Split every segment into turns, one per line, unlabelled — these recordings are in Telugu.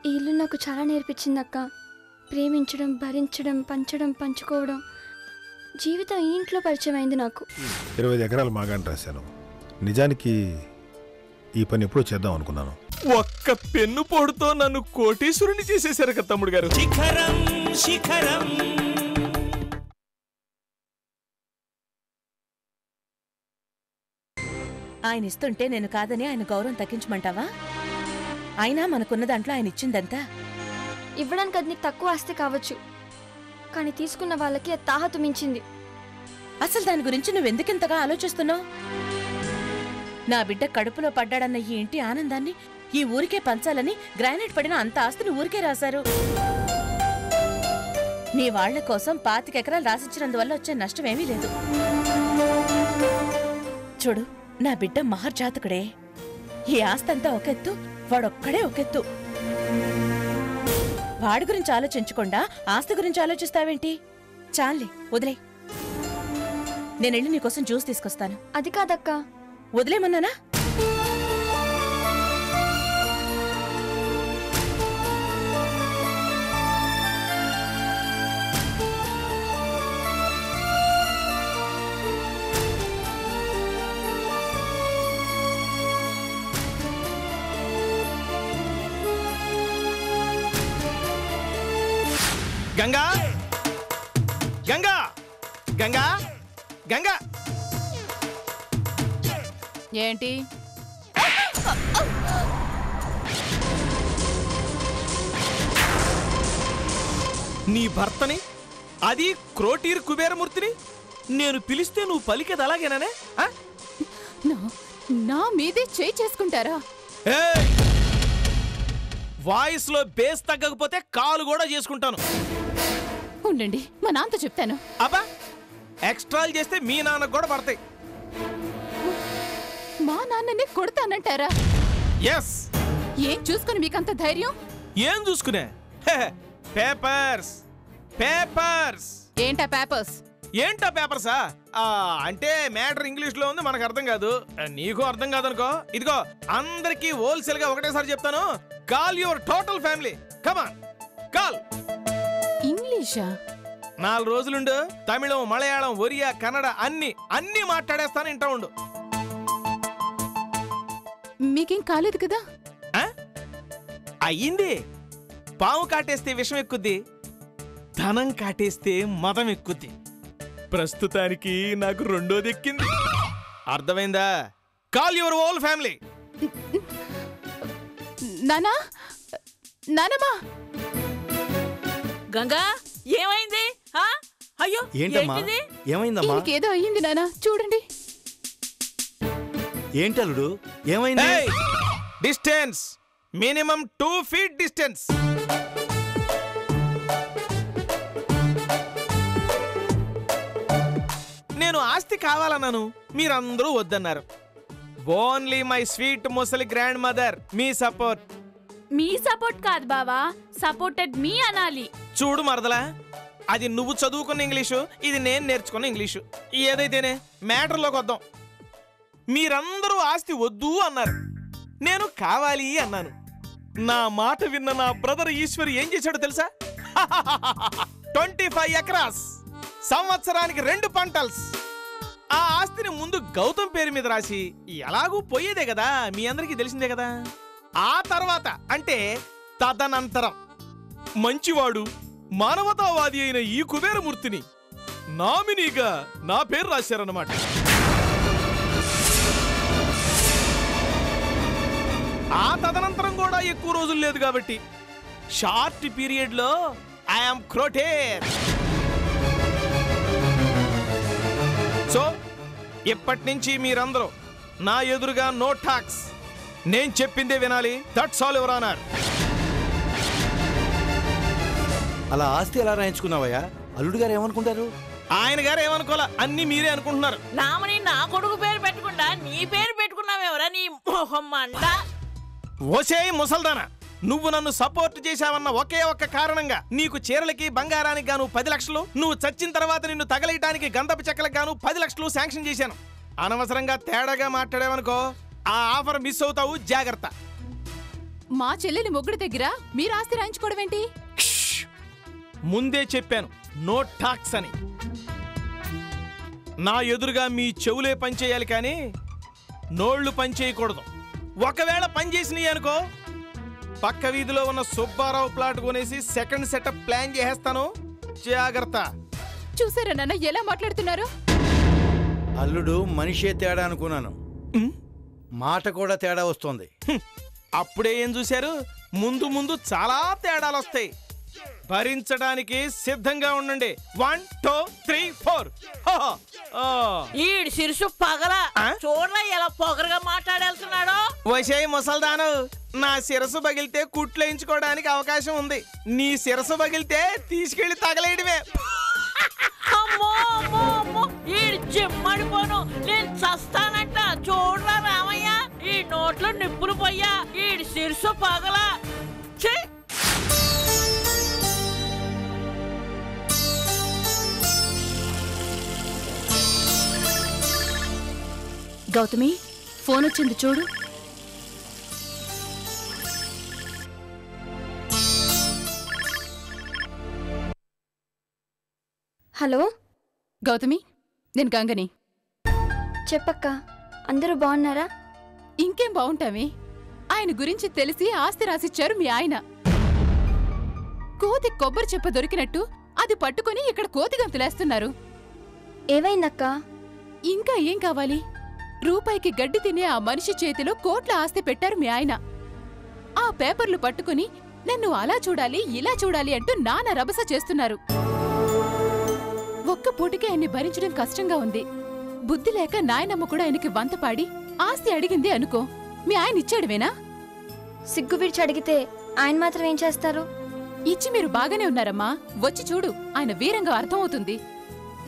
ఈ ఇల్లు నాకు చాలా నేర్పించింది అక్క. ప్రేమించడం, భరించడం, పంచడం, పంచుకోవడం. జీవితం ఈ ఇంట్లో పరిచయం అయింది నాకు.
25 ఎకరాలు మాగాని రాశాను. నిజానికి ఈ పని ఎప్పుడో చేద్దాం అనుకున్నాను.
ఒక్క పెన్ను పొడితో నన్ను కోటీశ్వరుని చేసేశారు కదా తమ్ముడు గారు. శిఖరం శిఖరం.
ఆయన ఇస్తుంటే నేను కాదని ఆయన గౌరవం తగ్గించమంటావా? అయినా మనకున్న దాంట్లో ఆయన ఇచ్చిందంతా.
ఇవ్వడానికి అది నీకు తక్కువ ఆస్తి కావచ్చు, కానీ తీసుకున్న వాళ్ళకి అది తాహతు మించింది.
అసలు దాని గురించి నువ్వెందుకింతగా ఆలోచిస్తున్నావు? నా బిడ్డ కడుపులో పడ్డాడన్న ఈ ఇంటి ఆనందాన్ని ఈ ఊరికే పంచాలని గ్రానైట్ పడిన అంత ఆస్తిని ఊరికే రాశారు. నీ వాళ్ల కోసం 25 ఎకరాలు రాసిచ్చినందువల్ల వచ్చే నష్టమేమీ లేదు. చూడు, నా బిడ్డ మహర్జాతకుడే. ఈ ఆస్తంతా ఒకెత్తు, వాడొక్కడే ఒకెత్తు. వాడి గురించి ఆలోచించకుండా ఆస్తి గురించి ఆలోచిస్తావేంటి? చాలే, వదిలే. నేనెళ్ళి నీకోసం జ్యూస్ తీసుకొస్తాను.
అది కాదక్క.
వదిలేమన్నానా?
గంగా గంగా గంగా గంగా.
ఏంటి?
నీ భర్తని, అది క్రోటీర్ కుబేరమూర్తిని నేను పిలిస్తే నువ్వు పలికేది అలాగేనానే?
నా మీదే చేయి చేసుకుంటారా?
వాయిస్ లో బేస్ తగ్గకపోతే కాలు కూడా చేసుకుంటాను.
ఉండండి, మా నాన్నతో చెప్తాను.
అబ్బా, ఎక్స్ట్రాలు చేస్తే మీ నాన్నకు కూడా పడతాయి.
మా నాన్నని కొడతానంటారా?
ఎస్.
ఏం చూసుకుని మీకంత ధైర్యం?
ఏం చూసుకునే? Papers papers.
ఏంటా పేపర్స్?
ఏంటా పేపర్సా? అంటే మ్యాటర్ ఇంగ్లీష్ లో ఉంది, మనకు అర్థం కాదు. నీకు అర్థం కాదనుకో. ఇదిగో, అందరికి హోల్సేల్ గా ఒకటేసారి చెప్తాను. Call your total family. Come on, call.
ఇంగ్లీషా?
4 రోజులుండు. తమిళం, మలయాళం, ఒరియా, కన్నడ అన్ని మాట్లాడేస్తాను. ఇంటా ఉండు.
మీకేం కాలేదు కదా?
అయ్యింది. పాము కాటేస్తే విషం ఎక్కుద్ది, ధనం కాటేస్తే మదం ఎక్కుద్ది. ప్రస్తుతానికి నాకు రెండోది ఎక్కింది. అర్థమైందా? Call your whole family.
నానా, నానమ్మా.
గంగా, ఏమైంది? అయ్యో,
ఏంటమ్మా? ఏమైందమ్మా?
ఏదో అయ్యింది నానా, చూడండి.
ఏంటలుడు, ఏమైంది?
Distance minimum 2 feet distance. నేను ఆస్తి కావాలన్నాను, మీరందరూ వద్దన్నారు. ఓన్లీ మై స్వీట్ ముసలి గ్రాండ్ మదర్ మీ సపోర్ట్.
మీ సపోర్ట్ కాదు బావా, సపోర్టెడ్ మీ అనాలి.
చూడు మరదలా, అది నువ్వు చదువుకున్న ఇంగ్లీషు, ఇది నేను నేర్చుకున్న ఇంగ్లీషు. ఏదైతేనే మ్యాటర్లోకి వద్దాం. మీరందరూ ఆస్తి వద్దు అన్నారు, నేను కావాలి అన్నాను. నా మాట విన్న నా బ్రదర్ ఈశ్వర్ ఏం చేశాడో తెలుసా? 25 ఎకరాస్, సంవత్సరానికి 2 పంటల్స్. ఆ ఆస్తిని ముందు గౌతమ్ పేరు మీద రాసి, ఎలాగూ పోయేదే కదా, మీ అందరికీ తెలిసిందే కదా. ఆ తర్వాత అంటే తదనంతరం మంచివాడు, మానవతావాది అయిన ఈ కుబేరమూర్తిని నామినీగా నా పేరు రాశారన్నమాట. ఆ తదనంతరం కూడా ఎక్కువ రోజులు లేదు కాబట్టి షార్ట్ పీరియడ్ లో ఐఎమ్ క్రోటేర్. సో ఇప్పటి నుంచి మీరందరూ నా ఎదురుగా నో టాక్స్, నేను చెప్పిందే వినాలి. That's all your honour.
అలా ఆస్తి ఎలా రాయించుకున్నావయ్యా? అల్లుడు గారు ఏమనుకుంటారు?
ఆయన గారు ఏమనుకోవాలా, అన్ని మీరే అనుకుంటున్నారు.
రామని నా కొడుకు పేరు పెట్టుకుంటా నీ పేరు పెట్టుకున్నావెవరా? నీ మొహం మంట.
ఓసే ముసల్దానా, నువ్వు నన్ను సపోర్ట్ చేశావన్న ఒకే ఒక్క కారణంగా నీకు చీరలకి బంగారానికి గాను 10 లక్షలు, నువ్వు చచ్చిన తర్వాత నిన్ను తగలేయటానికి గంధపు చెక్కలకు గాను 10 లక్షలు శాంక్షన్ చేశాను. అనవసరంగా తేడాగా మాట్లాడావనుకో, ఆ ఆఫర్ మిస్ అవుతావు, జాగ్రత్త.
మా చెల్లెలి మొగుడు దగ్గర మీరు ఆస్తి రాయించుకోవడం ఏంటి?
ముందే చెప్పాను నో టాక్స్ అని. నా ఎదురుగా మీ చెవులే పనిచేయాలి కానీ నోళ్లు పనిచేయకూడదు. ఒకవేళ పనిచేసినాయి అనుకో, పక్క వీధిలో ఉన్న సుబ్బారావు ప్లాట్ కొనేసి సెకండ్ సెటప్ ప్లాన్ చేసేస్తాను. జాగ్రత్త.
చూసారా నాన్న ఎలా మాట్లాడుతున్నారు?
అల్లుడు మనిషే తేడా అనుకున్నాను, మాట కూడా తేడా వస్తోంది.
అప్పుడే ఏం చూశారు? ముందు ముందు చాలా తేడాలు వస్తాయి. భరించడానికి సిద్ధంగా ఉండండి. 1 2 3 4.
ఈడి శిరుసు పగల చూడరా ఎలా పొగరగా మాట్లాడేస్తున్నాడో.
వశే ముసల్దాను, నా శిరసు పగిలితే కుట్లేయించుకోవడానికి అవకాశం ఉంది. నీ శిరసు పగిలితే తీసుకెళ్లి తగలేయడమే.
అమ్మో అమ్మో అమ్మో, ఈడు చిమ్మడిపోను, నేను చస్తానంట. చూడరా రామయ్య, ఈ నోట్లో నిప్పులు పోయ్యా, ఈడి శిరుసు పగల.
గౌతమి, ఫోన్ వచ్చింది చూడు.
హలో
గౌతమి, నేను గంగని.
చెప్పక్క, అందరూ బాగున్నారా?
ఇంకేం బావుంటామే, ఆయన గురించి తెలిసి ఆస్తి రాసిచ్చారు మీ ఆయన. కోతి కొబ్బరి చెప్ప దొరికినట్టు అది పట్టుకుని ఇక్కడ కోతి గంతులేస్తున్నారు.
ఏమైందక్క?
ఇంకా ఏం కావాలి? రూపాయికి గడ్డి తినే ఆ మనిషి చేతిలో కోట్ల ఆస్తి పెట్టారు మీ ఆయన. ఆ పేపర్లు పట్టుకుని నన్ను అలా చూడాలి ఇలా చూడాలి అంటూ నాన్న రభస చేస్తున్నారు. ఒక్క పూటకే ఆయన్ని భరించడం కష్టంగా ఉంది. బుద్ధి లేక నాయనమ్మ కూడా ఆయనకి వంతపాడి ఆస్తి అడిగింది అనుకో, మీ ఆయన ఇచ్చాడువేనా?
సిగ్గు విడిచి అడిగితే ఆయన మాత్రం ఏం చేస్తారు?
ఇచ్చి మీరు బాగానే ఉన్నారమ్మా, వచ్చి చూడు, ఆయన వీరంగా అర్థమవుతుంది.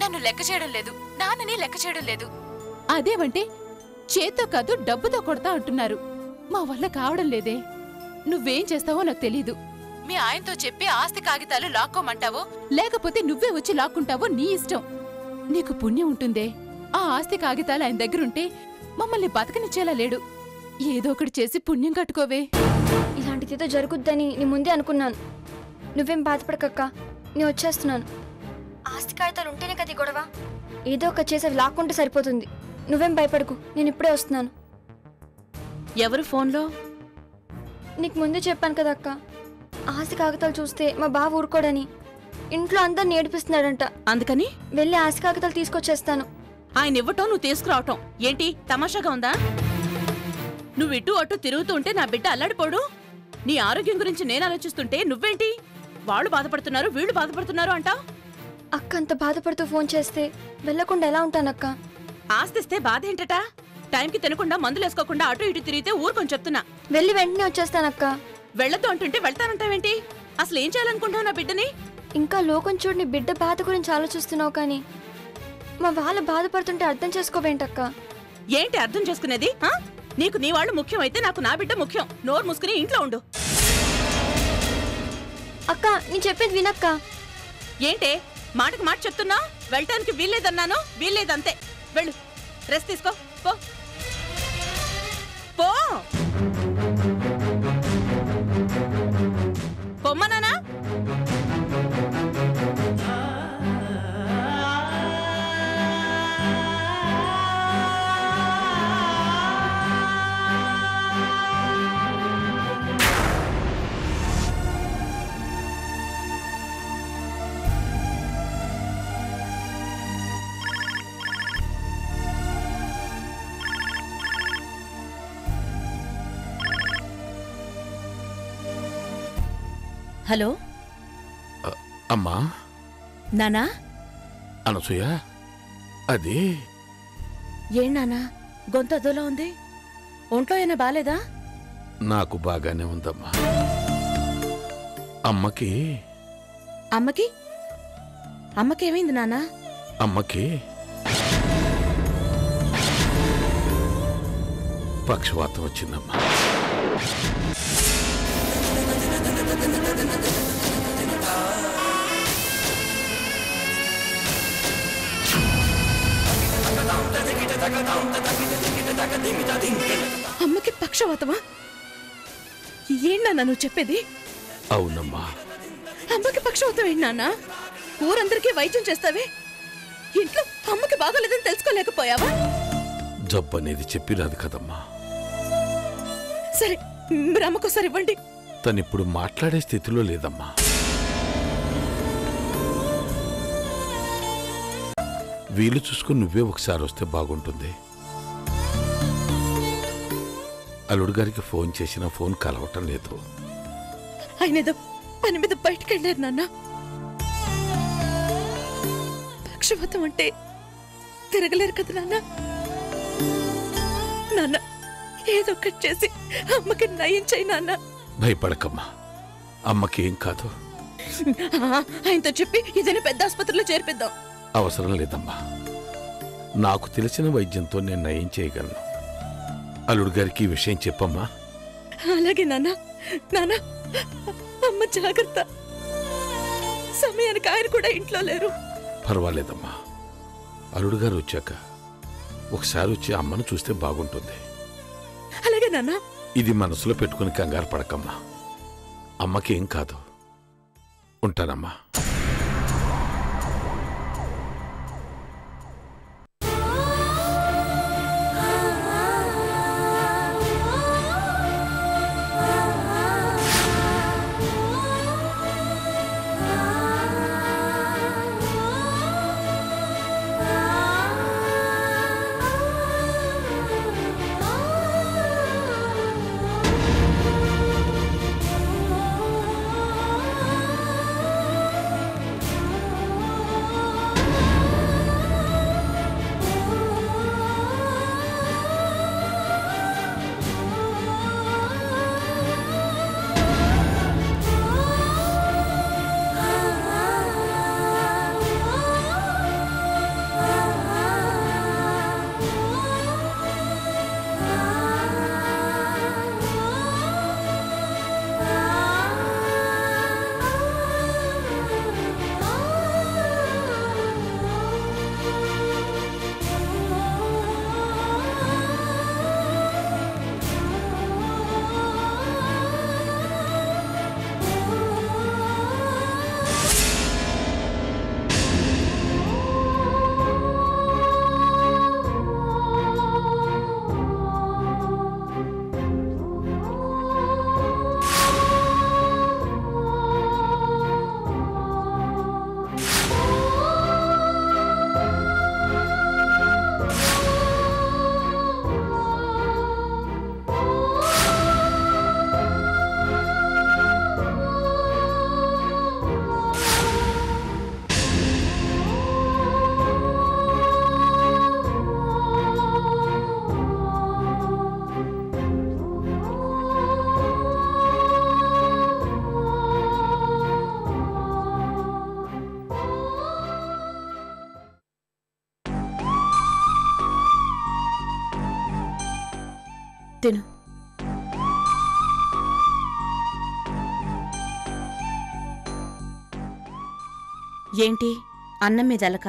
నన్ను లెక్క చేయడం లేదు, నాన్నని లెక్క చేయడం లేదు. అదేమంటే చేత్తో కాదు డబ్బుతో కొడతా అంటున్నారు. మా వల్ల కావడం లేదే. నువ్వేం చేస్తావో నాకు తెలీదు. మీ ఆయనతో చెప్పి ఆస్తి కాగితాలు లాక్కోమంటావో లేకపోతే నువ్వే వచ్చి లాక్కుంటావో నీ ఇష్టం. నీకు పుణ్యం ఉంటుందే, ఆ ఆస్తి కాగితాలు ఆయన దగ్గరుంటే మమ్మల్ని బతకనిచ్చేలా లేడు. ఏదో ఒకటి చేసి పుణ్యం కట్టుకోవే.
ఇలాంటిదేదో జరుగుద్దని నీ ముందే అనుకున్నాను. నువ్వేం బాధపడకక్క, నేను వచ్చేస్తున్నాను. ఆస్తి కాగితాలు ఉంటేనే కదా గొడవ. ఏదో ఒక చేసి అవి లాక్కుంటే సరిపోతుంది. నువ్వేం భయపడకు, నేను ఇప్పుడే వస్తున్నాను.
ఎవరు ఫోన్లో?
నీకు ముందే చెప్పాను కదా అక్క, ఆస్తి కాగితాలు చూస్తే మా బావ ఊరుకోడని. ఇంట్లో అందరిని ఏడిపిస్తున్నాడంట.
అందుకని
వెళ్ళి ఆస్తి కాగితాలు తీసుకొచ్చేస్తాను.
ఆయన ఇవ్వటం నువ్వు తీసుకురావటం ఏంటి తమాషాగా ఉందా? నువ్వు ఇటు అటు తిరుగుతూ ఉంటే నా బిడ్డ అల్లాడిపోడు. నీ ఆరోగ్యం గురించి నేను ఆలోచిస్తుంటే నువ్వేంటి వాళ్ళు బాధపడుతున్నారు వీళ్ళు బాధపడుతున్నారు అంటా?
అక్క అంత బాధపడుతూ ఫోన్ చేస్తే వెళ్లకుండా ఎలా ఉంటానక్క?
ఆస్తిస్తే బాధ ఏంటట? టైంకి తినకుండా మందులేసుకోకుండా అటు ఇటు తిరిగితే ఊరుకొని చెప్తున్నా.
వెళ్ళి వెంటనే వచ్చేస్తానక్క.
వెళ్లతో అంటుంటే వెళ్తానంటావేంటి? అసలు ఏం చేయాలనుకుంటావు నా బిడ్డని?
ఇంకా లోకం చూడని బిడ్డ బాధ గురించి ఆలోచిస్తున్నావు కానీ మా వాళ్ళు బాధపడుతుంటే అర్థం చేసుకోవేంటక్క?
ఏంటి అర్థం చేసుకునేది? నీకు నీ వాళ్ళు ముఖ్యమైతే నాకు నా బిడ్డ ముఖ్యం. నోరు మూసుకుని ఇంట్లో ఉండు.
అక్క, నేను చెప్పేది వినక్క.
ఏంటే మాటకు మాట చెప్తున్నా? వెళ్ళటానికి వీల్లేదన్నాను, వీల్లేదంతే. వెళ్ళు, రెస్ట్ తీసుకో, పో పో. పొమ్మనానా? హలో
అమ్మా.
నానా?
అనసూయ, అది
ఏం నానా గొంతు అదోలా ఉంది? ఒంట్లో ఏమైనా బాలేదా?
నాకు బాగానే ఉందమ్మా. అమ్మకి
అమ్మకి అమ్మకేమైంది నానా?
అమ్మకి పక్షవాతం వచ్చిందమ్మా.
అమ్మకి పక్షవాతమా? ఏంటన్నా నువ్వు చెప్పేది?
అవునమ్మా.
అమ్మకి పక్షవాతం ఏంటి నాన్న? ఊరందరికీ వైద్యం చేస్తావే, ఇంట్లో అమ్మకి బాగోలేదని తెలుసుకోలేకపోయావా?
జబ్బు అనేది చెప్పిరాదు కదమ్మా.
సరే, మీరు అమ్మకోసారి ఇవ్వండి.
తనిప్పుడు మాట్లాడే స్థితిలో లేదమ్మా. వీలు చూసుకుని నువ్వే ఒకసారి వస్తే బాగుంటుంది. అల్లుడు గారికి ఫోన్ చేసినా ఫోన్ కలవటం లేదు.
ఆయన ఏదో పని మీద బయటకు వెళ్ళారు నాన్న. పక్షవాతం అంటే తిరగలేరు కదా నాన్న. నాన్న, ఏదో ఒకటి చేసి అమ్మకి నయం చేయి నాన్న.
భయపడకమ్మా, అమ్మకేం కాదు.
ఆయనతో చెప్పి ఏదైనా పెద్ద ఆసుపత్రిలో చేర్పిద్దాం.
అవసరం లేదమ్మా, నాకు తెలిసిన వైద్యంతో నేను నయం చేయగలను. అల్లుడు గారికి ఈ విషయం చెప్పమ్మా.
అలాగే నాన్న. నాన్న, అమ్మ జాగ్రత్త. సమయానికి ఆయన కూడా ఇంట్లో లేరు.
పర్వాలేదమ్మా, అల్లుడు గారు వచ్చాక ఒకసారి వచ్చి అమ్మను చూస్తే బాగుంటుంది.
అలాగే నాన్న.
ఇది మనసులో పెట్టుకుని కంగారు పడకమ్మా, అమ్మకేం కాదు. ఉంటానమ్మా.
తిను. ఏంటి అన్నం మీద అలక?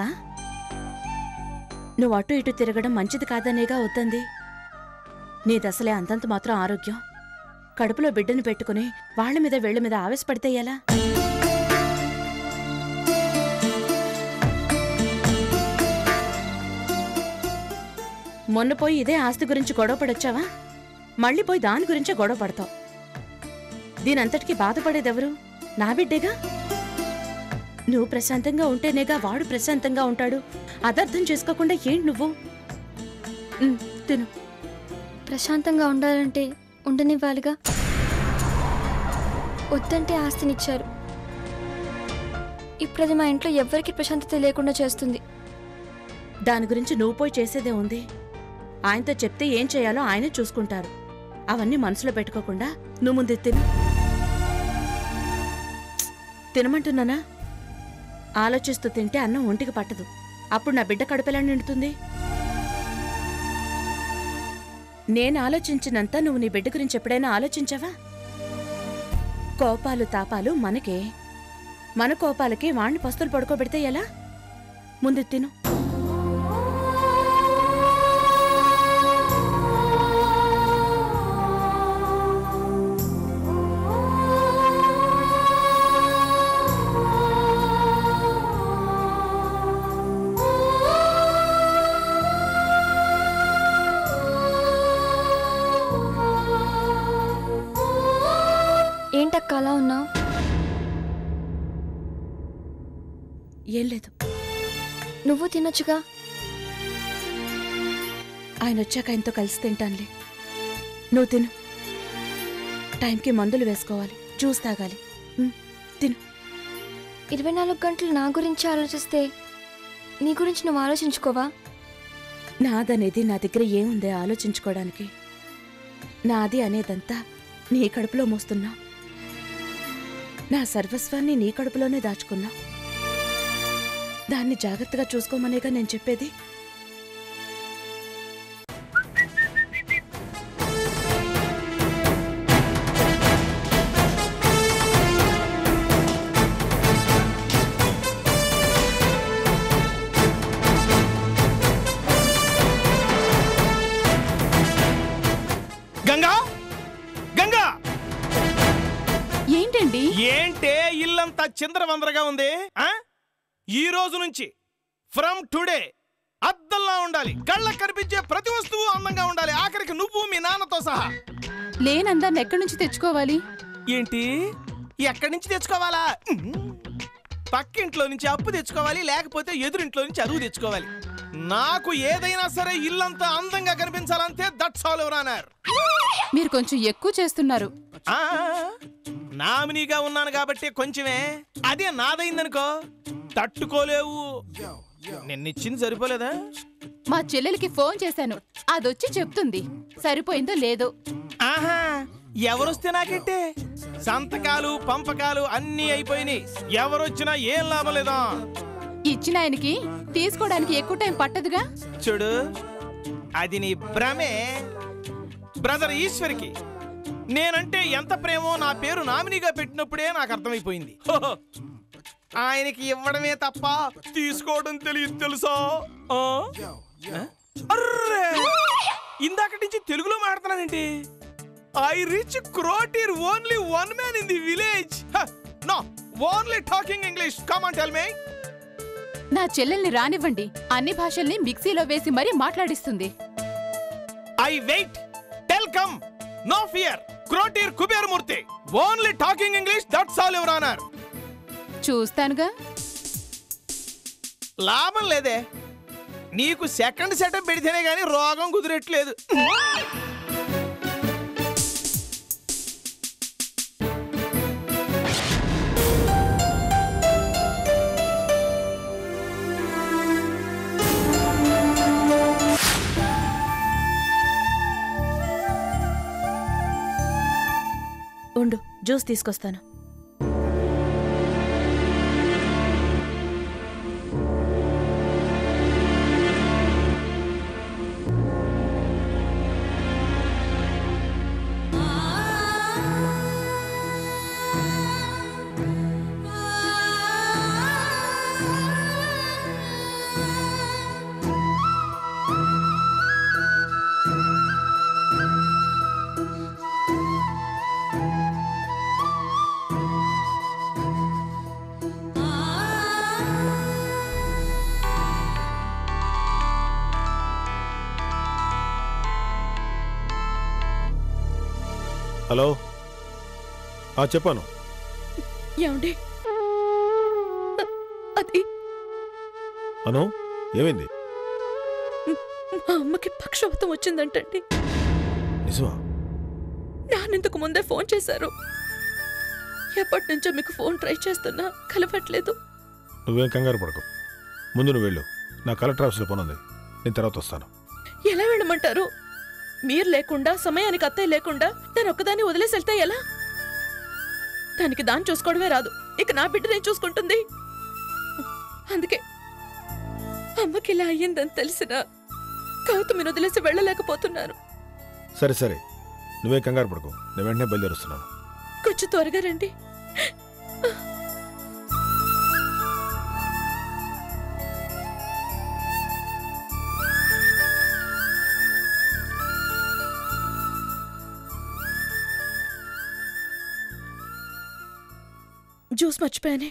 నువ్వు అటు ఇటు తిరగడం మంచిది కాదనేగా వద్దంది. నీదసలే అంతంత మాత్రం ఆరోగ్యం. కడుపులో బిడ్డను పెట్టుకుని వాళ్ల మీద వేళ్ల మీద ఆవేశపడితే ఎలా? మొన్న పోయి ఇదే ఆస్తి గురించి గొడవపడొచ్చావా? మళ్ళీ పోయి దాని గురించే గొడవ పడతావు. దీనంతటికీ బాధపడేదెవరు? నా బిడ్డేగా. నువ్వు ప్రశాంతంగా ఉంటేనేగా వాడు ప్రశాంతంగా ఉంటాడు. అదర్థం చేసుకోకుండా ఏంటి నువ్వు? తిను.
ప్రశాంతంగా ఉండాలంటే ఉండనివ్వాలిగా. వద్దంటే ఆస్తినిచ్చారు. ఇప్పుడది మా ఇంట్లో ఎవ్వరికీ ప్రశాంతత లేకుండా చేస్తుంది.
దాని గురించి నువ్వు పోయి చేసేదే ఉంది. ఆయనతో చెప్తే ఏం చేయాలో ఆయనే చూసుకుంటారు. అవన్నీ మనసులో పెట్టుకోకుండా నువ్వు ముందు తిను. తినమంటున్నానా? ఆలోచిస్తూ తింటే అన్నం ఒంటికి పట్టదు. అప్పుడు నా బిడ్డ కడుపెలా నిండుతుంది? నేను ఆలోచించినంత నువ్వు నీ బిడ్డ గురించి ఎప్పుడైనా ఆలోచించావా? కోపాలు తాపాలు మనకే. మన కోపాలకి వాణ్ణి పస్తులు పడుకోబెడితే ఎలా? ముందు తిను.
అలా ఉన్నావు?
ఏం లేదు.
నువ్వు తినొచ్చుగా.
ఆయన వచ్చాక ఆయనతో కలిసి తింటానులే. నువ్వు తిను. టైంకి మందులు వేసుకోవాలి, జ్యూస్ తాగాలి. తిను.
24 గంటలు నా గురించి ఆలోచిస్తే నీ గురించి నువ్వు ఆలోచించుకోవా?
నాదనేది నా దగ్గర ఏముందే ఆలోచించుకోవడానికి? నాది అనేదంతా నీ కడుపులో మోస్తున్నా. నా సర్వస్వాన్ని నీ కడుపులోనే దాచుకున్నా. దాన్ని జాగ్రత్తగా చూసుకోమనేగా నేను చెప్పేది.
గంగా, గంగా,
ఏంటండి?
ఏంటే ఇల్లంతా చిందరవందరగా ఉంది? ఈ రోజు నుంచి ఫ్రమ్ టుడే అద్దంలా ఉండాలి. కళ్ళకు కనిపించే ప్రతి వస్తువు అందంగా ఉండాలి. ఆఖరికి నువ్వు మీ నాన్నతో సహా.
లేనందాన్ని ఎక్కడి నుంచి తెచ్చుకోవాలి?
ఏంటి? ఎక్కడి నుంచి తెచ్చుకోవాలా? పక్కింట్లో నుంచి అప్పు తెచ్చుకోవాలి, లేకపోతే ఎదురింట్లో నుంచి అరువు తెచ్చుకోవాలి. నాకు ఏదైనా సరే ఇల్లంతా అందంగా కనిపించాలంటే దట్స్ ఆల్ యువర్ ఆనర్.
మీరు కొంచెం ఎక్కువ చేస్తున్నారు.
నామినీగా ఉన్నాను కాబట్టి కొంచెమే. అదే నాదైందనుకో తట్టుకోలేవు. నిన్నిచ్చింది సరిపోలేదా?
మా చెల్లెలికి ఫోన్ చేశాను, అదొచ్చి చెప్తుంది. సరిపోయిందో లేదో.
ఆహా, ఎవరొస్తే నాకెట్టే? సంతకాలు పంపకాలు అన్నీ అయిపోయినాయి. ఎవరొచ్చినా ఏం లాభం లేదా?
ఇచ్చిన ఆయనకి తీసుకోవడానికి ఎక్కువ టైం పట్టదుగా.
చూడు, అది నీ భ్రమే. బ్రదర్ ఈశ్వరికి నేనంటే ఎంత ప్రేమో నా పేరు నామినీగా పెట్టినప్పుడే నాకు అర్థమైపోయింది. ఆయనకి ఇవ్వడమే తప్ప తీసుకోవడం తెలియదు తెలుసా? అర్రే, ఇందాక నుంచి తెలుగులో మాట్లాడుతున్నానండి. ఐ రీచ్ క్రోటీర్ only one man in the village. No, only talking English. Come on tell me.
నా చెల్లెల్ని రానివ్వండి, అన్ని భాషల్ని మిక్సీలో వేసి మరీ మాట్లాడిస్తుంది.
I wait. Tell come. No fear. క్రోటీర్ Kuberamurthy. Only talking English. That's all your honour.
చూస్తానుగా.
లాభం లేదే. నీకు సెకండ్ సెటప్ పెడితేనే గానీ రోగం కుదిరెట్లేదు.
ఉండు, జ్యూస్ తీసుకొస్తాను.
హలో, చెప్పాను.
ఏమండి? అది
అను, ఏమైంది?
మా అమ్మకి పక్షవాతం వచ్చిందంటండి.
నిజమా?
నాన్నెందుకు ముందే ఫోన్ చేశారు. ఎప్పటి నుంచో మీకు ఫోన్ ట్రై చేస్తున్నా కలవట్లేదు.
నువ్వేం కంగారు పడకు. ముందు నువ్వు వెళ్ళు. నా కలెక్టర్ ఆఫీస్లో పని ఉంది. నేను తర్వాత వస్తాను.
ఎలా వెళ్ళమంటారు? మీరు లేకుండా, సమయానికి అత్తయ్య లేకుండా నేను ఒక్కదాన్ని వదిలేసి వెళ్తే ఎలా? దానికి దాన్ని చూసుకోవడమే రాదు, ఇక నా బిడ్డ నేను చూసుకుంటుంది. అందుకే అమ్మకి ఇలా అయ్యిందని తెలిసిన గౌతమిని వదిలేసి వెళ్ళలేకపోతున్నాను.
సరే సరే, నువ్వే కంగారు పడకు. నేను వెంటనే బయలుదేరుస్తున్నాను.
కొంచెం త్వరగా రండి. జ్యూస్ మర్చిపోయానే.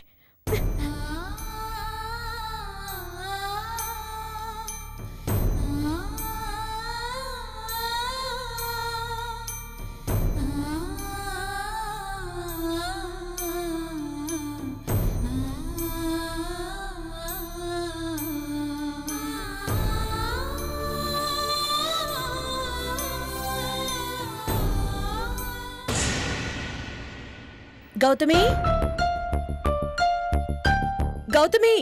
గౌతమి గౌతమి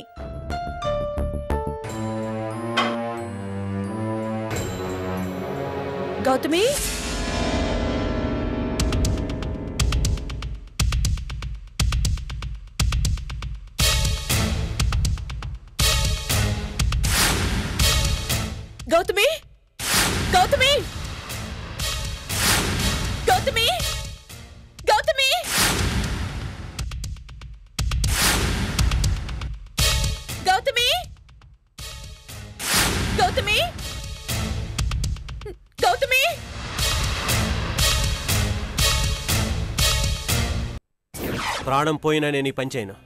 గౌతమి గౌతమి గౌతమి గౌతమి గౌతమి గౌతమి గౌతమి గౌతమి
ప్రాణం పోయినా నేను ఈ పని చేయను.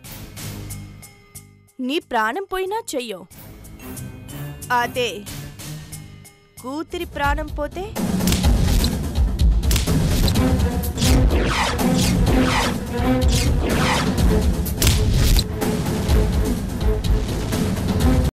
నీ ప్రాణం పోయినా చెయ్యో. అదే కూతురి ప్రాణం పోతే